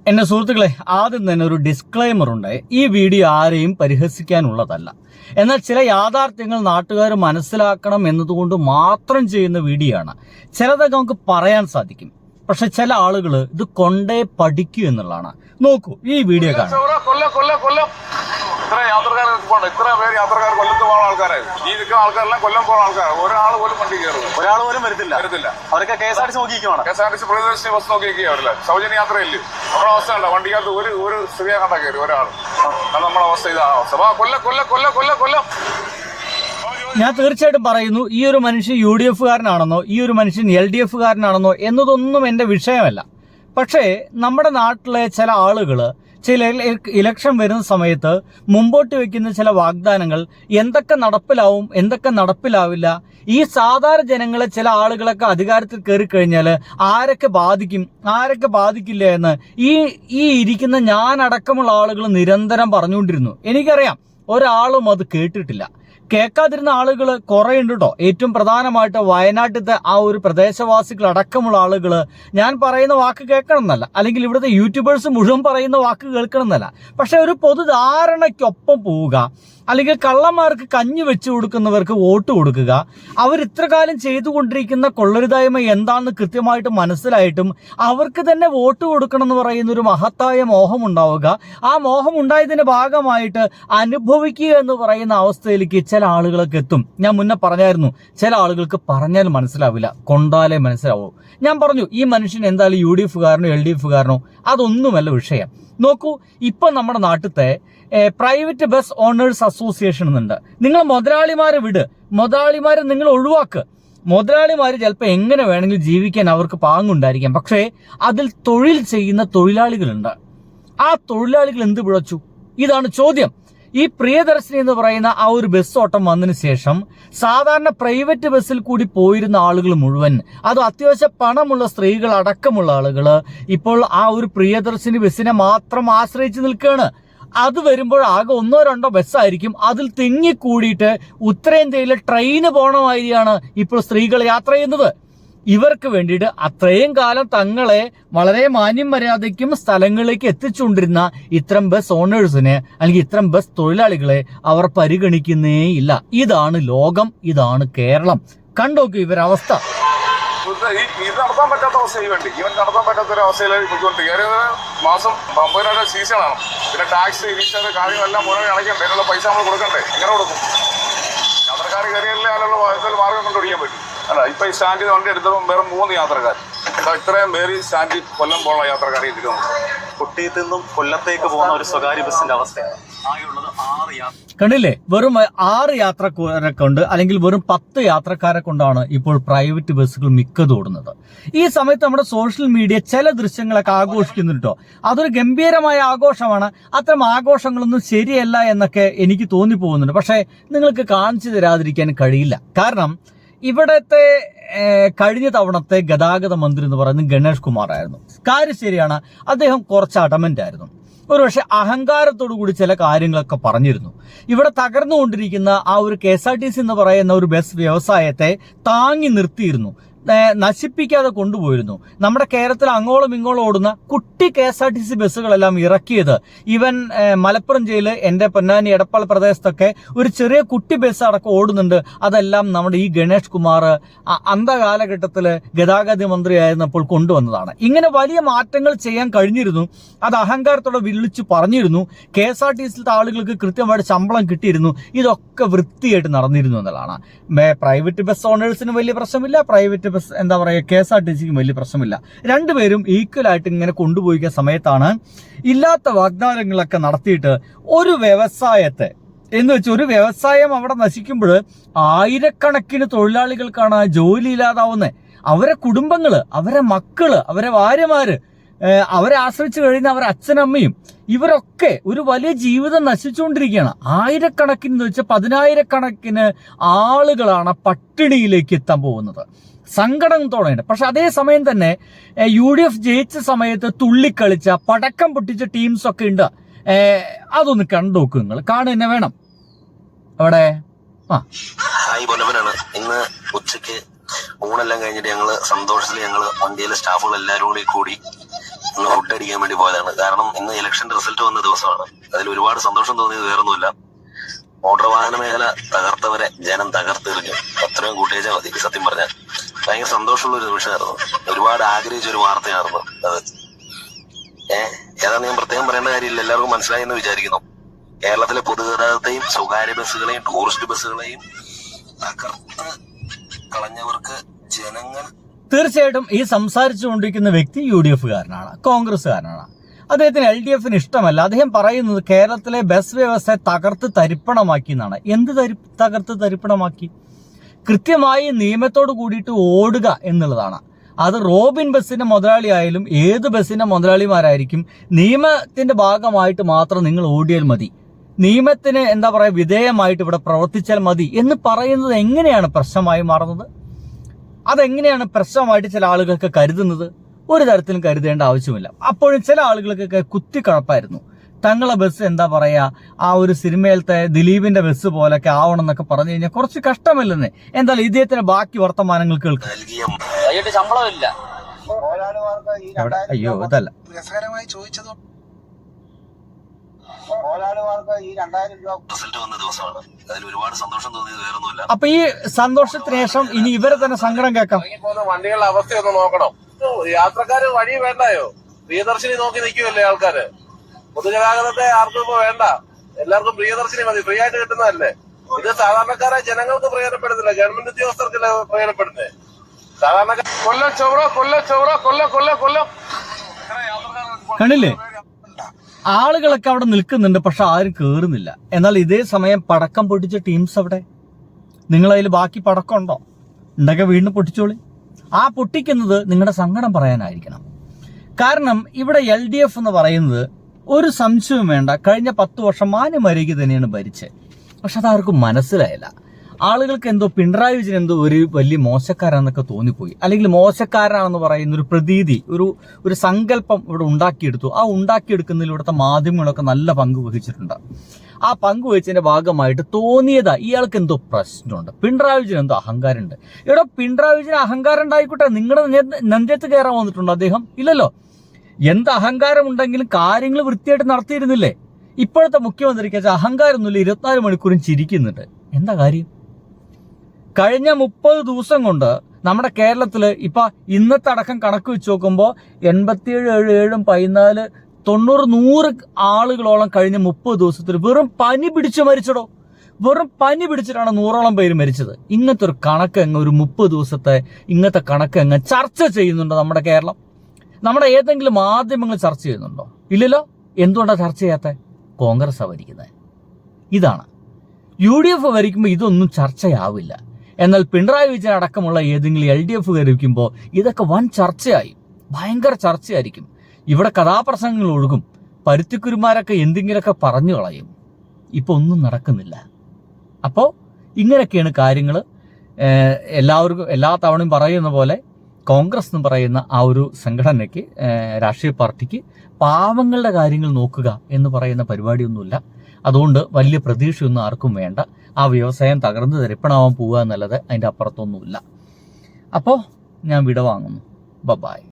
എന്റെ സുഹൃത്തുക്കളെ, ആദ്യം തന്നെ ഒരു ഡിസ്ക്ലൈമർ ഉണ്ട്. ഈ വീഡിയോ ആരെയും പരിഹസിക്കാനുള്ളതല്ല. എന്നാൽ ചില യാഥാർത്ഥ്യങ്ങൾ നാട്ടുകാർ മനസ്സിലാക്കണം എന്നതുകൊണ്ട് മാത്രം ചെയ്യുന്ന വീഡിയോ ആണ്. ചിലതൊക്കെ നമുക്ക് പറയാൻ സാധിക്കും, പക്ഷെ ചില ആളുകൾ ഇത് കൊണ്ടേ പഠിക്കൂ എന്നുള്ളതാണ്. നോക്കൂ, ഈ വീഡിയോ കാണാം. ഇത്ര പേര് യാത്രക്കാർ കൊല്ലത്ത് പോകുന്ന ആൾക്കാരായി. ഈ നിൽക്കുന്ന ആൾക്കാരെല്ലാം കൊല്ലം പോകുന്ന ആൾക്കാർ. ഒരാൾ പോലും വണ്ടി കയറുന്നു, ഒരാൾ പോലും വരത്തില്ല. അവരൊക്കെ KSRTC നോക്കിയിരിക്കുവാണ്. KSRTC പ്രിയദർശിനി ബസ് നോക്കിയിരിക്കുക. അവരില്ല സൗജന്യ യാത്രയില്ല. നമ്മുടെ അവസ്ഥ ഉണ്ടോ? വണ്ടിക്കകത്ത് ഒരു സ്ത്രീയെ കണ്ടാ കയറി ഒരാൾ. നമ്മുടെ അവസ്ഥ ഇതാണ് അവസ്ഥ. ഞാൻ തീർച്ചയായിട്ടും പറയുന്നു, ഈ ഒരു മനുഷ്യൻ UDF കാരനാണെന്നോ ഈ ഒരു മനുഷ്യൻ LDF കാരനാണെന്നോ എന്നതൊന്നും എന്റെ വിഷയമല്ല. പക്ഷേ നമ്മുടെ നാട്ടിലെ ചില ആളുകൾ ചില ഇലക്ഷൻ വരുന്ന സമയത്ത് മുമ്പോട്ട് വെക്കുന്ന ചില വാഗ്ദാനങ്ങൾ എന്തൊക്കെ നടപ്പിലാവും, എന്തൊക്കെ നടപ്പിലാവില്ല, ഈ സാധാരണ ജനങ്ങളെ ചില ആളുകളൊക്കെ അധികാരത്തിൽ കയറി കഴിഞ്ഞാൽ ആരൊക്കെ ബാധിക്കും, ആരൊക്കെ ബാധിക്കില്ല എന്ന് ഈ ഇരിക്കുന്ന ഞാനടക്കമുള്ള ആളുകൾ നിരന്തരം പറഞ്ഞുകൊണ്ടിരുന്നു. എനിക്കറിയാം ഒരാളും അത് കേട്ടിട്ടില്ല. കേൾക്കാതിരുന്ന ആളുകൾ കുറെ ഉണ്ട് കേട്ടോ. ഏറ്റവും പ്രധാനമായിട്ട് വയനാട്ടിലത്തെ ആ ഒരു പ്രദേശവാസികൾ അടക്കമുള്ള ആളുകൾ ഞാൻ പറയുന്ന വാക്ക് കേൾക്കണം എന്നല്ല, അല്ലെങ്കിൽ ഇവിടുത്തെ യൂട്യൂബേഴ്സ് മുഴുവൻ പറയുന്ന വാക്ക് കേൾക്കണം എന്നല്ല, പക്ഷെ ഒരു പൊതുധാരണയ്ക്കൊപ്പം പോവുക, അല്ലെങ്കിൽ കള്ളന്മാർക്ക് കഞ്ഞി വെച്ചു കൊടുക്കുന്നവർക്ക് വോട്ട് കൊടുക്കുക, അവർ ഇത്രകാലം ചെയ്തുകൊണ്ടിരിക്കുന്ന കൊള്ളരുതായ്മ എന്താണെന്ന് കൃത്യമായിട്ട് മനസ്സിലായിട്ടും അവർക്ക് തന്നെ വോട്ട് കൊടുക്കണം എന്ന് പറയുന്ന ഒരു മഹത്തായ മോഹം ഉണ്ടാവുക, ആ മോഹം ഉണ്ടായതിന്റെ ഭാഗമായിട്ട് അനുഭവിക്കുക എന്ന് പറയുന്ന അവസ്ഥയിലേക്ക് ചില ആളുകളൊക്കെ എത്തും. ഞാൻ മുന്നേ പറഞ്ഞായിരുന്നു, ചില ആളുകൾക്ക് പറഞ്ഞാൽ മനസ്സിലാവില്ല, കൊണ്ടാലേ മനസ്സിലാവൂ. ഞാൻ പറഞ്ഞു, ഈ മനുഷ്യൻ എന്തായാലും UDF കാരനോ LDF കാരനോ അതൊന്നുമല്ല വിഷയം. നോക്കൂ, ഇപ്പൊ നമ്മുടെ നാട്ടിലത്തെ പ്രൈവറ്റ് ബസ് ഓണേഴ്സ് അസോസിയേഷൻ എന്നുണ്ട്. നിങ്ങൾ മുതലാളിമാരെ വിട്, മുതലാളിമാരെ നിങ്ങൾ ഒഴിവാക്ക്. മുതലാളിമാർ ചിലപ്പോൾ എങ്ങനെ വേണമെങ്കിലും ജീവിക്കാൻ അവർക്ക് പാങ്ങുണ്ടായിരിക്കാം, പക്ഷേ അതിൽ തൊഴിൽ ചെയ്യുന്ന തൊഴിലാളികളുണ്ട്. ആ തൊഴിലാളികൾ എന്ത് പിഴച്ചു? ഇതാണ് ചോദ്യം. ഈ പ്രിയദർശിനി എന്ന് പറയുന്ന ആ ഒരു ബസ് ഓട്ടം വന്നതിന് ശേഷം സാധാരണ പ്രൈവറ്റ് ബസ്സിൽ കൂടി പോയിരുന്ന ആളുകൾ മുഴുവൻ, അത് അത്യാവശ്യം പണമുള്ള സ്ത്രീകൾ അടക്കമുള്ള ആളുകൾ ഇപ്പോൾ ആ ഒരു പ്രിയദർശിനി ബസ്സിനെ മാത്രം ആശ്രയിച്ച് നിൽക്കുകയാണ്. അത് വരുമ്പോൾ ആകെ 1-2 ബസ്സായിരിക്കും. അതിൽ തിങ്ങിക്കൂടിയിട്ട് ഉത്തരേന്ത്യയിലെ ട്രെയിന് പോണ മാതിരിയാണ് ഇപ്പോൾ സ്ത്രീകൾ യാത്ര ചെയ്യുന്നത്. ഇവർക്ക് വേണ്ടിയിട്ട് അത്രയും കാലം തങ്ങളെ വളരെ മാന്യം മര്യാദയ്ക്കും സ്ഥലങ്ങളിലേക്ക് എത്തിച്ചുകൊണ്ടിരുന്ന ഇത്തരം ബസ് ഓണേഴ്സിനെ അല്ലെങ്കിൽ ഇത്തരം ബസ് തൊഴിലാളികളെ അവർ പരിഗണിക്കുന്നേയില്ല. ഇതാണ് ലോകം, ഇതാണ് കേരളം. കണ്ടോക്കൂ ഇവരവസ്ഥ. ഇത് നടത്താൻ പറ്റാത്ത അവസ്ഥയിൽ വേണ്ടി ഇവൻ നടത്താൻ പറ്റാത്ത ഒരു അവസ്ഥയിലേക്ക് പോയിക്കൊണ്ടിരിക്കുക. മാസം 50,000 സീസണാണ്. പിന്നെ ടാക്സ്, ഇൻഷുറൻസ് കാര്യങ്ങളെല്ലാം മുഴുവൻ അടയ്ക്കണ്ടേ, അതിനുള്ള പൈസ നമ്മൾ കൊടുക്കണ്ടേ? എങ്ങനെ കൊടുക്കും? യാത്രക്കാർ കയറിയല്ലേ അതിനുള്ള മാർഗം കണ്ടുപിടിക്കാൻ പറ്റും. അല്ല, ഇപ്പൊ ഈ സ്റ്റാൻഡിൽ വണ്ടി എടുത്തപ്പോൾ വേറെ 3 യാത്രക്കാർ, ഇത്രയും പേര് സ്റ്റാൻഡിൽ കൊല്ലം പോകുന്ന യാത്രക്കാരെ ഇരിക്കുന്നു. കുട്ടിയത്തിൽ നിന്നും കൊല്ലത്തേക്ക് പോകുന്ന ഒരു സ്വകാര്യ ബസിന്റെ അവസ്ഥയാണ്. ആകെയുള്ളത് 6 യാത്ര. കണ്ടില്ലേ, വെറും 6 യാത്രക്കാരെ കൊണ്ട് അല്ലെങ്കിൽ വെറും 10 യാത്രക്കാരെ കൊണ്ടാണ് ഇപ്പോൾ പ്രൈവറ്റ് ബസ്സുകൾ മിക്കത് ഓടുന്നത്. ഈ സമയത്ത് നമ്മുടെ സോഷ്യൽ മീഡിയ ചില ദൃശ്യങ്ങളൊക്കെ ആഘോഷിക്കുന്നുണ്ട് കേട്ടോ. അതൊരു ഗംഭീരമായ ആഘോഷമാണ്. അത്തരം ആഘോഷങ്ങളൊന്നും ശരിയല്ല എന്നൊക്കെ എനിക്ക് തോന്നിപ്പോകുന്നുണ്ട്. പക്ഷേ നിങ്ങൾക്ക് കാണിച്ചു തരാതിരിക്കാൻ കഴിയില്ല. കാരണം ഇവിടത്തെ കഴിഞ്ഞ തവണത്തെ ഗതാഗത മന്ത്രി എന്ന് പറയുന്നത് ഗണേഷ് കുമാർ ആയിരുന്നു. കാര്യം ശരിയാണ്, അദ്ദേഹം കുറച്ച് അഡമന്റ് ആയിരുന്നു. ഒരുപക്ഷെ അഹങ്കാരത്തോടു കൂടി ചില കാര്യങ്ങളൊക്കെ പറഞ്ഞിരുന്നു. ഇവിടെ തകർന്നുകൊണ്ടിരിക്കുന്ന ആ ഒരു KSRTC എന്ന് പറയുന്ന ഒരു ബസ് വ്യവസായത്തെ താങ്ങി നിർത്തിയിരുന്നു, നശിപ്പിക്കാതെ കൊണ്ടുപോയിരുന്നു. നമ്മുടെ കേരളത്തിൽ അങ്ങോളം ഇങ്ങോളം ഓടുന്ന കുട്ടി KSRTC ബസ്സുകളെല്ലാം ഇറക്കിയത് ഇവൻ മലപ്പുറം ജില്ലയിൽ എന്റെ പൊന്നാനി എടപ്പാൾ പ്രദേശത്തൊക്കെ ഒരു ചെറിയ കുട്ടി ബസ് അടക്കം ഓടുന്നുണ്ട്. അതെല്ലാം നമ്മുടെ ഈ ഗണേഷ് കുമാർ അന്ധകാലഘട്ടത്തിൽ ഗതാഗത മന്ത്രിയായിരുന്നപ്പോൾ കൊണ്ടുവന്നതാണ്. ഇങ്ങനെ വലിയ മാറ്റങ്ങൾ ചെയ്യാൻ കഴിഞ്ഞിരുന്നു. അത് അഹങ്കാരത്തോടെ വിളിച്ചു പറഞ്ഞിരുന്നു. KSRTCയിലത്തെ ആളുകൾക്ക് കൃത്യമായിട്ട് ശമ്പളം കിട്ടിയിരുന്നു. ഇതൊക്കെ വൃത്തിയായിട്ട് നടന്നിരുന്നു എന്നുള്ളതാണ്. പ്രൈവറ്റ് ബസ് ഓണേഴ്സിന് വലിയ പ്രശ്നമില്ല, പ്രൈവറ്റ് ബസ് എന്താ പറയുക KSRTCക്കും വലിയ പ്രശ്നമില്ല. രണ്ടുപേരും ഈക്വലായിട്ട് ഇങ്ങനെ കൊണ്ടുപോയിക്കുന്ന സമയത്താണ് ഇല്ലാത്ത വാഗ്ദാനങ്ങളൊക്കെ നടത്തിയിട്ട് ഒരു വ്യവസായത്തെ എന്ന് വെച്ചാൽ ഒരു വ്യവസായം അവിടെ നശിക്കുമ്പോൾ ആയിരക്കണക്കിന് തൊഴിലാളികൾക്കാണ് ജോലി ഇല്ലാതാവുന്നത്. അവരെ കുടുംബങ്ങള്, അവരെ മക്കള്, അവരെ ഭാര്യമാര്, അവരെ ആശ്രയിച്ചു കഴിയുന്ന അവരെ അച്ഛനമ്മയും ഇവരൊക്കെ ഒരു വലിയ ജീവിതം നശിച്ചുകൊണ്ടിരിക്കുകയാണ്. ആയിരക്കണക്കിന് എന്ന് വെച്ചാൽ 10,000-കണക്കിന് ആളുകളാണ് പട്ടിണിയിലേക്ക് എത്താൻ പോകുന്നത്. സങ്കടം തോന്നുന്നുണ്ട്. പക്ഷെ അതേസമയം തന്നെ UDF ജയിച്ച സമയത്ത് തുള്ളിക്കളിച്ച പടക്കം പൊട്ടിച്ച ടീംസ് ഒക്കെ ഉണ്ട്. അതൊന്ന് കണ്ടുനോക്കൂ, നിങ്ങൾ കാണുക തന്നെ വേണം. അവിടെ ഇന്ന് ഉച്ചയ്ക്ക് ഊണെല്ലാം കഴിഞ്ഞിട്ട് ഞങ്ങള് സന്തോഷത്തിൽ വണ്ടിയിലെ സ്റ്റാഫുകൾ എല്ലാവരും കൂടി ഒന്ന് ഫുഡ് അടിക്കാൻ വേണ്ടി പോയതാണ്. കാരണം ഇന്ന് ഇലക്ഷൻ റിസൾട്ട് വന്ന ദിവസമാണ്. അതിൽ ഒരുപാട് സന്തോഷം തോന്നിയത് വേറൊന്നുമില്ല. മോട്ടോർ വാഹന മേഖല തകർത്തവരെ ജനം തകർത്തെറിഞ്ഞു. അത്രയും കൂട്ടിയേച്ചാൽ മതി. സത്യം പറഞ്ഞാൽ ഭയങ്കര സന്തോഷമുള്ള ഒരു നിമിഷമായിരുന്നു. ഒരുപാട് ആഗ്രഹിച്ച ഒരു വാർത്തയായിരുന്നു അത്. ഏതാണെന്ന് ഞാൻ പ്രത്യേകം പറയേണ്ട കാര്യമില്ല, എല്ലാവർക്കും മനസ്സിലായി എന്ന് വിചാരിക്കുന്നു. കേരളത്തിലെ പൊതുഗതാഗതത്തെയും സ്വകാര്യ ബസ്സുകളെയും ടൂറിസ്റ്റ് ബസ്സുകളെയും തകർത്ത് കളഞ്ഞവർക്ക് ജനങ്ങൾ തീർച്ചയായിട്ടും ഈ സംസാരിച്ചുകൊണ്ടിരിക്കുന്ന വ്യക്തി UDF കാരനാണ്, കോൺഗ്രസ്സുകാരനാണ്. അദ്ദേഹത്തിന് LDF ഇഷ്ടമല്ല. അദ്ദേഹം പറയുന്നത് കേരളത്തിലെ ബസ് വ്യവസ്ഥയെ തകർത്ത് തരിപ്പണമാക്കി എന്നാണ്. എന്ത് തകർത്ത് തരിപ്പണമാക്കി? കൃത്യമായി നിയമത്തോട് കൂടിയിട്ട് ഓടുക എന്നുള്ളതാണ്. അത് റോബിൻ ബസ്സിന്റെ മുതലാളിയായാലും ഏത് ബസ്സിന്റെ മുതലാളിമാരായിരിക്കും, നിയമത്തിന്റെ ഭാഗമായിട്ട് മാത്രം നിങ്ങൾ ഓടിയാൽ മതി, നിയമത്തിന് എന്താ പറയുക വിധേയമായിട്ട് ഇവിടെ പ്രവർത്തിച്ചാൽ മതി എന്ന് പറയുന്നത് എങ്ങനെയാണ് പ്രശ്നമായി മാറുന്നത്? അതെങ്ങനെയാണ് പ്രശ്നമായിട്ട് ചില ആളുകൾക്ക് കരുതുന്നത്? ഒരു തരത്തിലും കരുതേണ്ട ആവശ്യമില്ല. അപ്പോഴും ചില ആളുകൾക്കൊക്കെ കുത്തിക്കഴപ്പായിരുന്നു. തങ്ങളെ ബസ് എന്താ പറയാ, ആ ഒരു സിനിമയിലത്തെ ദിലീപിന്റെ ബസ് പോലൊക്കെ ആവണം എന്നൊക്കെ പറഞ്ഞു കഴിഞ്ഞാൽ കുറച്ച് കഷ്ടമല്ലെന്ന്. എന്തായാലും ഇദ്ദേഹത്തിന് ബാക്കി വർത്തമാനങ്ങൾ കേൾക്കാം. ശമ്പളമില്ല. അയ്യോ ഇതല്ല, രസകരമായി ചോദിച്ചത് റിസൾട്ട് വന്ന ദിവസമാണ്. അതിൽ ഒരുപാട് സന്തോഷം തോന്നിയത് വേറൊന്നുമില്ല. അപ്പൊ ഈ സന്തോഷത്തിന് ശേഷം ഇനി ഇവരെ തന്നെ സങ്കടം കേൾക്കാം. വണ്ടികളുടെ അവസ്ഥയൊന്ന് നോക്കണം. യാത്രക്കാര് വഴി വേണ്ടായോ? പ്രിയദർശിനി നോക്കി നിൽക്കുമല്ലേ ആൾക്കാര്. പൊതുഗതാഗതത്തെ ആർക്കും ഇപ്പൊ വേണ്ട. എല്ലാവർക്കും പ്രിയദർശിനി മതി, ഫ്രീ ആയിട്ട് കിട്ടുന്നതല്ലേ. ഇത് സാധാരണക്കാരെ ജനങ്ങൾക്ക് പ്രയോജനപ്പെടുന്നില്ല, ഗവൺമെന്റ് ഉദ്യോഗസ്ഥർക്കല്ലേ പ്രയോജനപ്പെടുന്നത്. സാധാരണക്കാർ കൊല്ലം കണ്ടില്ലേ, ആളുകളൊക്കെ അവിടെ നിൽക്കുന്നുണ്ട്, പക്ഷെ ആരും കേറുന്നില്ല. എന്നാൽ ഇതേ സമയം പടക്കം പൊട്ടിച്ച ടീംസ് അവിടെ. നിങ്ങളതിൽ ബാക്കി പടക്കം ഉണ്ടോ? ഉണ്ടെങ്കിൽ വീണ്ടും പൊട്ടിച്ചോളി. ആ പൊട്ടിക്കുന്നത് നിങ്ങളുടെ സങ്കടം പറയാനായിരിക്കണം. കാരണം ഇവിടെ LDF എന്ന് പറയുന്നത് ഒരു സംശയവും വേണ്ട, കഴിഞ്ഞ 10 വർഷം മാന്യമര്യാദയ്ക്ക് തന്നെയാണ് ഭരിച്ചത്. പക്ഷെ അതാർക്കും മനസ്സിലായില്ല. ആളുകൾക്ക് എന്തോ പിണറായി വിജയൻ എന്തോ ഒരു വലിയ മോശക്കാരാണെന്നൊക്കെ തോന്നിപ്പോയി, അല്ലെങ്കിൽ മോശക്കാരനാണെന്ന് പറയുന്ന ഒരു പ്രതീതി, ഒരു സങ്കല്പം ഇവിടെ ഉണ്ടാക്കിയെടുത്തു. ആ ഉണ്ടാക്കിയെടുക്കുന്നതിൽ ഇവിടുത്തെ മാധ്യമങ്ങളൊക്കെ നല്ല പങ്ക് വഹിച്ചിട്ടുണ്ട്. ആ പങ്ക് വഹിച്ചതിന്റെ ഭാഗമായിട്ട് തോന്നിയതാ ഇയാൾക്ക് എന്തോ പ്രശ്നമുണ്ട്, പിണറായി വിജയൻ എന്തോ അഹങ്കാരമുണ്ട്. ഇവിടെ പിണറായി വിജയൻ അഹങ്കാരം ഉണ്ടായിക്കോട്ടെ, നിങ്ങളുടെ നെഞ്ചത്ത് കയറാൻ വന്നിട്ടുണ്ടോ അദ്ദേഹം? ഇല്ലല്ലോ. എന്ത് അഹങ്കാരം ഉണ്ടെങ്കിലും കാര്യങ്ങൾ വൃത്തിയായിട്ട് നടത്തിയിരുന്നില്ലേ? ഇപ്പോഴത്തെ മുഖ്യമന്ത്രിക്ക് അഹങ്കാരമൊന്നുമില്ല, 24 മണിക്കൂറും ചിരിക്കുന്നുണ്ട്. എന്താ കാര്യം? കഴിഞ്ഞ 30 ദിവസം കൊണ്ട് നമ്മുടെ കേരളത്തില് ഇപ്പൊ ഇന്നത്തെ അടക്കം കണക്ക് വെച്ച് നോക്കുമ്പോൾ 87, 77, 14, 90, 100 ആളുകളോളം കഴിഞ്ഞ 30 ദിവസത്തിൽ വെറും പനി പിടിച്ച് മരിച്ചടോ. വെറും പനി പിടിച്ചിട്ടാണ് 100ഓളം പേര് മരിച്ചത്. ഇങ്ങനത്തെ ഒരു കണക്ക് അങ്ങ് ഒരു 30 ദിവസത്തെ ഇങ്ങനത്തെ കണക്ക് അങ്ങ് ചർച്ച ചെയ്യുന്നുണ്ടോ നമ്മുടെ കേരളം? നമ്മുടെ ഏതെങ്കിലും മാധ്യമങ്ങൾ ചർച്ച ചെയ്യുന്നുണ്ടോ? ഇല്ലല്ലോ. എന്തുകൊണ്ടാണ് ചർച്ച ചെയ്യാത്ത? കോൺഗ്രസ് ഭരിക്കുന്നത്. ഇതാണ് UDF ഭരിക്കുമ്പോൾ ഇതൊന്നും ചർച്ചയാവില്ല. എന്നാൽ പിണറായി വിജയൻ അടക്കമുള്ള ഏതെങ്കിലും LDF ഭരിക്കുമ്പോൾ ഇതൊക്കെ വൻ ചർച്ചയായി, ഭയങ്കര ചർച്ചയായിരിക്കും. ഇവിടെ കഥാപ്രസംഗങ്ങൾ ഒഴുകും, പരുത്തിക്കുരുമാരൊക്കെ എന്തെങ്കിലുമൊക്കെ പറഞ്ഞു കളയും. ഇപ്പൊ ഒന്നും നടക്കുന്നില്ല. അപ്പോൾ ഇങ്ങനെയൊക്കെയാണ് കാര്യങ്ങൾ. എല്ലാവർക്കും എല്ലാ തവണയും പറയുന്ന പോലെ കോൺഗ്രസ് എന്ന് പറയുന്ന ആ ഒരു സംഘടനയ്ക്ക്, രാഷ്ട്രീയ പാർട്ടിക്ക് പാവങ്ങളുടെ കാര്യങ്ങൾ നോക്കുക എന്ന് പറയുന്ന പരിപാടിയൊന്നുമില്ല. അതുകൊണ്ട് വലിയ പ്രതീക്ഷയൊന്നും ആർക്കും വേണ്ട. ആ വ്യവസായം തകർന്ന് തരിപ്പണാവാൻ പോവുക എന്നുള്ളത് അതിൻ്റെ അപ്പുറത്തൊന്നുമില്ല. അപ്പോൾ ഞാൻ വിട വാങ്ങുന്നു. ബൈ.